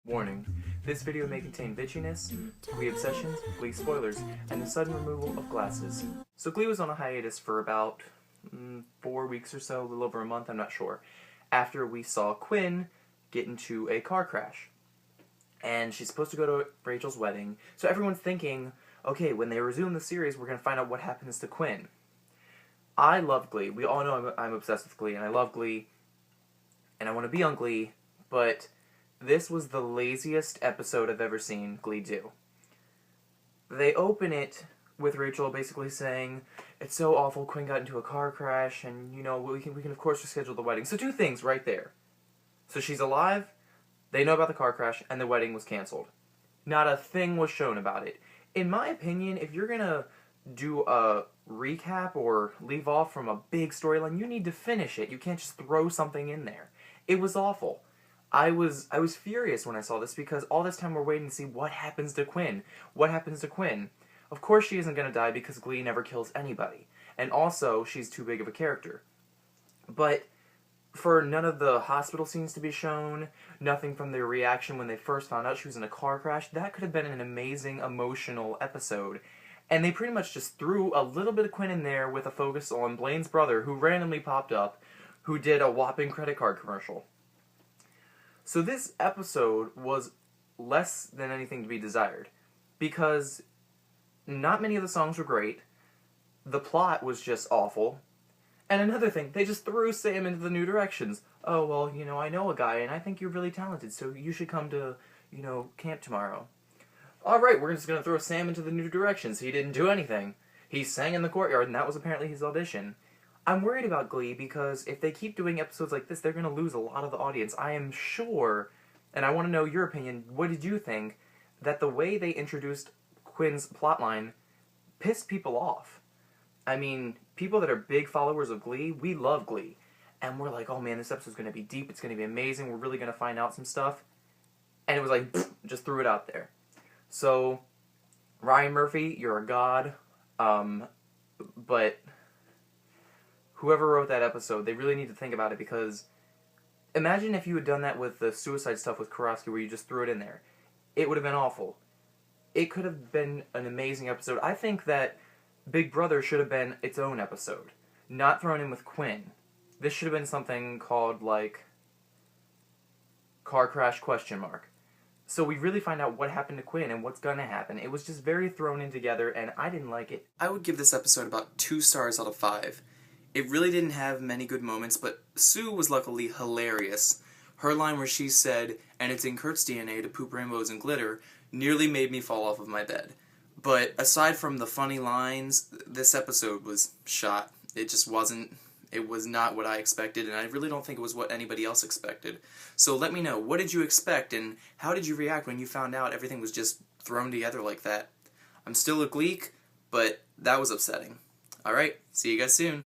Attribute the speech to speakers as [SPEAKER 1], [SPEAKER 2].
[SPEAKER 1] Warning, this video may contain bitchiness, Glee obsessions, Glee spoilers, and the sudden removal of glasses. So Glee was on a hiatus for about 4 weeks or so, a little over a month, I'm not sure, after we saw Quinn get into a car crash. And she's supposed to go to Rachel's wedding, so everyone's thinking, okay, when they resume the series, we're going to find out what happens to Quinn. I love Glee. We all know I'm obsessed with Glee, and I love Glee, and I want to be on Glee, but this was the laziest episode I've ever seen Glee do. They open it with Rachel basically saying, it's so awful, Quinn got into a car crash, and, you know, we can of course reschedule the wedding. So two things right there. So she's alive, they know about the car crash, and the wedding was canceled. Not a thing was shown about it. In my opinion, if you're gonna do a recap or leave off from a big storyline, you need to finish it. You can't just throw something in there. It was awful. I was furious when I saw this because all this time we're waiting to see what happens to Quinn. What happens to Quinn? Of course she isn't going to die because Glee never kills anybody. And also, she's too big of a character. But for none of the hospital scenes to be shown, nothing from their reaction when they first found out she was in a car crash, that could have been an amazing, emotional episode. And they pretty much just threw a little bit of Quinn in there with a focus on Blaine's brother, who randomly popped up, who did a whopping credit card commercial. So this episode was less than anything to be desired, because not many of the songs were great, the plot was just awful, and another thing, they just threw Sam into the New Directions. Oh, well, you know, I know a guy, and I think you're really talented, so you should come to, you know, camp tomorrow. Alright, we're just gonna throw Sam into the New Directions. He didn't do anything. He sang in the courtyard, and that was apparently his audition. I'm worried about Glee because if they keep doing episodes like this, they're going to lose a lot of the audience. I am sure, and I want to know your opinion, what did you think, that the way they introduced Quinn's plotline pissed people off? I mean, people that are big followers of Glee, we love Glee. And we're like, oh man, this episode's going to be deep, it's going to be amazing, we're really going to find out some stuff. And it was like, pfft, just threw it out there. So, Ryan Murphy, you're a god, but whoever wrote that episode, they really need to think about it, because imagine if you had done that with the suicide stuff with Karofsky, where you just threw it in there. It would have been awful. It could have been an amazing episode. I think that Big Brother should have been its own episode, not thrown in with Quinn. This should have been something called, like, Car Crash ? So we really find out what happened to Quinn and what's gonna happen. It was just very thrown in together, and I didn't like it.
[SPEAKER 2] I would give this episode about 2 stars out of 5. It really didn't have many good moments, but Sue was luckily hilarious. Her line where she said, and it's in Kurt's DNA to poop rainbows and glitter, nearly made me fall off of my bed. But aside from the funny lines, this episode was shot. It just wasn't, it was not what I expected, and I really don't think it was what anybody else expected. So let me know, what did you expect, and how did you react when you found out everything was just thrown together like that? I'm still a Gleek, but that was upsetting. Alright, see you guys soon.